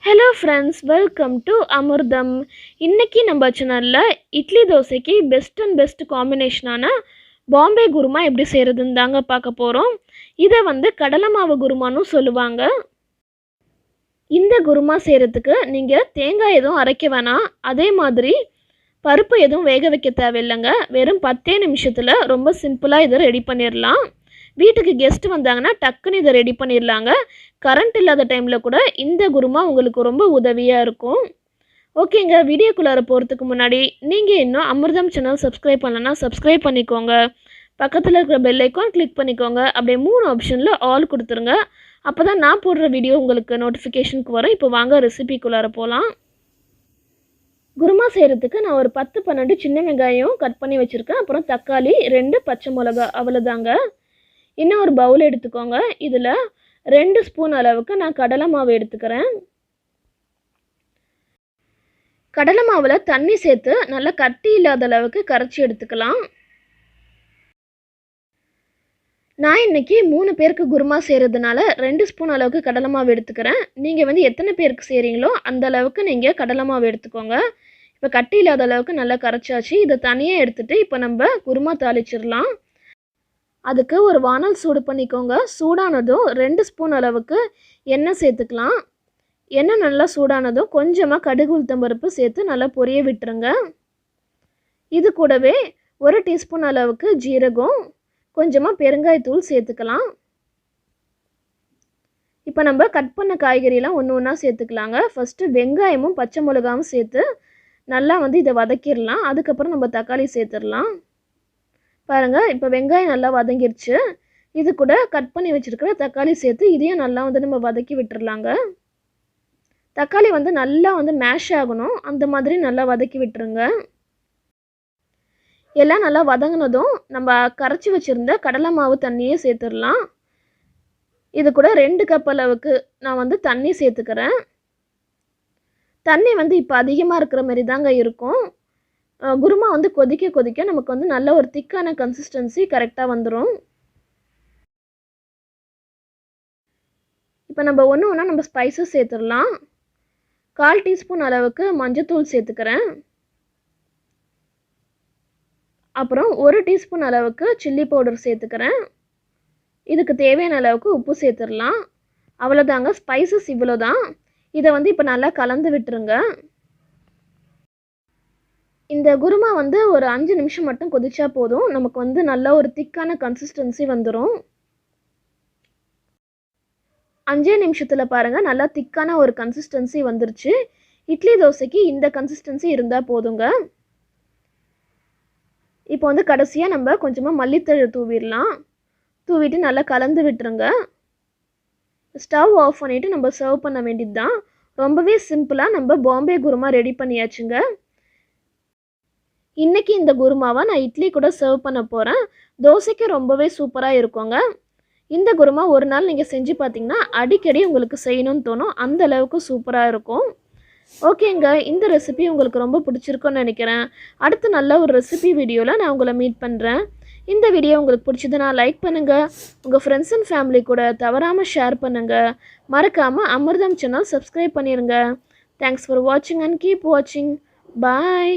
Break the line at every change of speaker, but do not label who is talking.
Hello friends, welcome to Amirdham. இன்னைக்கு நம்ம சேனல்ல இட்லி தோசைக்கு பெஸ்ட் அண்ட் பெஸ்ட் காம்பினேஷனான பாம்பே குருமா எப்படி செய்யறதுன்னு தாங்க பார்க்க போறோம். இதை கடலை மாவு குருமான்னு சொல்லுவாங்க. இந்த குருமா செய்யறதுக்கு நீங்க தேங்காய் எதுவும் அரைக்க வேணாம். அதே மாதிரி பருப்பு எதுவும் வேக வைக்க தேவையில்லைங்க. வெறும் 10 நிமிஷத்துல ரொம்ப சிம்பிளா இதை ரெடி பண்ணிடலாம். வீட்டுக்கு கெஸ்ட் வந்தாங்கன்னா டக்குன்னு இதை ரெடி பண்ணிடலாங்க. கரண்ட் இல்லாத டைமில் கூட இந்த குருமா உங்களுக்கு ரொம்ப உதவியாக இருக்கும். ஓகேங்க, வீடியோக்குள்ளார போகிறதுக்கு முன்னாடி நீங்கள் இன்னும் அமிர்தம் சேனல் சப்ஸ்கிரைப் பண்ணலன்னா சப்ஸ்கிரைப் பண்ணிக்கோங்க. பக்கத்தில் இருக்கிற பெல் ஐக்கான் கிளிக் பண்ணிக்கோங்க. அப்படியே 3 ஆப்ஷனில் ஆல் கொடுத்துருங்க. அப்போ தான் நான் போடுற வீடியோ உங்களுக்கு நோட்டிஃபிகேஷனுக்கு வரும். இப்போ வாங்க ரெசிபிக்குள்ளார போகலாம். குருமா செய்கிறதுக்கு நான் ஒரு 10-12 சின்ன வெங்காயம் கட் பண்ணி வச்சுருக்கேன். அப்புறம் தக்காளி 2 பச்சை மிளகா, அவ்வளோதாங்க. இன்னும் ஒரு பவுல் எடுத்துக்கோங்க. இதில் 2 ஸ்பூன் அளவுக்கு நான் கடலை மாவு எடுத்துக்கிறேன். கடலை மாவில் தண்ணி சேர்த்து நல்லா கட்டி இல்லாத அளவுக்கு கரைச்சி எடுத்துக்கலாம். நான் இன்னைக்கு 3 பேருக்கு குருமா செய்கிறதுனால 2 ஸ்பூன் அளவுக்கு கடலை மாவு எடுத்துக்கிறேன். நீங்கள் எத்தனை பேருக்கு செய்கிறீங்களோ அந்த அளவுக்கு நீங்கள் கடலை மாவு எடுத்துக்கோங்க. இப்போ கட்டி இல்லாத அளவுக்கு நல்லா கரைச்சாச்சு. இதை தனியாக எடுத்துகிட்டு இப்போ நம்ம குருமா தாளிச்சிடலாம். அதுக்கு ஒரு வானல் சூடு பண்ணிக்கோங்க. சூடானதும் 2 ஸ்பூன் அளவுக்கு எண்ணெய் சேர்த்துக்கலாம். எண்ணெய் நல்லா சூடானதும் கொஞ்சமாக கடுகு உளுத்தம்பருப்பு சேர்த்து நல்லா பொரிய விட்டுருங்க. இது கூடவே 1 டீஸ்பூன் அளவுக்கு ஜீரகம், கொஞ்சமாக பெருங்காயத்தூள் சேர்த்துக்கலாம். இப்போ நம்ம கட் பண்ண காய்கறியெல்லாம் ஒன்று ஒன்றா சேர்த்துக்கலாங்க. ஃபஸ்ட்டு வெங்காயமும் பச்சை மிளகாவும் சேர்த்து நல்லா இதை வதக்கிடலாம். அதுக்கப்புறம் நம்ம தக்காளி சேர்த்துடலாம். பாருங்கள், இப்போ வெங்காயம் நல்லா வதங்கிருச்சு. இது கூட கட் பண்ணி வச்சுருக்கிற தக்காளி சேர்த்து இதையும் நல்லா நம்ம வதக்கி விட்டுறலாங்க. தக்காளி நல்லா மேஷ் ஆகணும். அந்த மாதிரி நல்லா வதக்கி விட்டுருங்க. எல்லாம் நல்லா வதங்கினதும் நம்ம கரைச்சி வச்சுருந்த கடலை மாவு தண்ணியே சேர்த்துடலாம். இது கூட 2 கப் அளவுக்கு நான் தண்ணி சேர்த்துக்கிறேன். தண்ணி இப்போ அதிகமாக இருக்கிற மாதிரி தாங்க இருக்கும். குருமா கொதிக்க கொதிக்க நமக்கு நல்ல ஒரு திக்கான கன்சிஸ்டன்சி கரெக்டாக வந்துடும். இப்போ நம்ம ஒன்று ஒன்றா நம்ம ஸ்பைசஸ் சேர்த்துடலாம். 1/4 டீஸ்பூன் அளவுக்கு மஞ்சத்தூள் சேர்த்துக்கிறேன். அப்புறம் 1 டீஸ்பூன் அளவுக்கு சில்லி பவுடர் சேர்த்துக்கிறேன். இதுக்கு தேவையான அளவுக்கு உப்பு சேர்த்துடலாம். அவ்வளோதாங்க, ஸ்பைசஸ் இவ்வளோ தான். இதை இப்போ நல்லா கலந்து விட்டுருங்க. இந்த குருமா ஒரு 5 நிமிஷம் மட்டும் கொதிச்சா போதும். நமக்கு நல்ல ஒரு திக்கான கன்சிஸ்டன்சி வந்துடும். 5 நிமிஷத்தில் பாருங்கள், நல்லா திக்கான ஒரு கன்சிஸ்டன்சி வந்துருச்சு. இட்லி தோசைக்கு இந்த கன்சிஸ்டன்சி இருந்தால் போதுங்க. இப்போ கடைசியாக நம்ம கொஞ்சமாக மல்லித்தழை தூவிடலாம். தூவிட்டு நல்லா கலந்து விட்டுருங்க. ஸ்டவ் ஆஃப் பண்ணிவிட்டு நம்ம சர்வ் பண்ண வேண்டியது தான். ரொம்பவே சிம்பிளாக நம்ம பாம்பே குருமா ரெடி பண்ணியாச்சுங்க. இன்றைக்கி இந்த குருமாவை நான் இட்லி கூட சர்வ் பண்ண போகிறேன். தோசைக்கு ரொம்பவே சூப்பராக இருக்குங்க. இந்த குருமா ஒரு நாள் நீங்கள் செஞ்சு பார்த்தீங்கன்னா அடிக்கடி உங்களுக்கு செய்யணும்னு தோணும். அந்த அளவுக்கு சூப்பராக இருக்கும். ஓகேங்க, இந்த ரெசிபி உங்களுக்கு ரொம்ப பிடிச்சிருக்குன்னு நினைக்கிறேன். அடுத்து நல்ல ஒரு ரெசிபி வீடியோவில் நான் உங்களை மீட் பண்ணுறேன். இந்த வீடியோ உங்களுக்கு பிடிச்சதுன்னா லைக் பண்ணுங்கள். உங்கள் ஃப்ரெண்ட்ஸ் அண்ட் ஃபேமிலி கூட தவறாமல் ஷேர் பண்ணுங்கள். மறக்காமல் அமிர்தம் சேனல் சப்ஸ்கிரைப் பண்ணிடுங்க. தேங்க்ஸ் ஃபார் வாட்சிங் அண்ட் கீப் வாட்சிங். பாய்.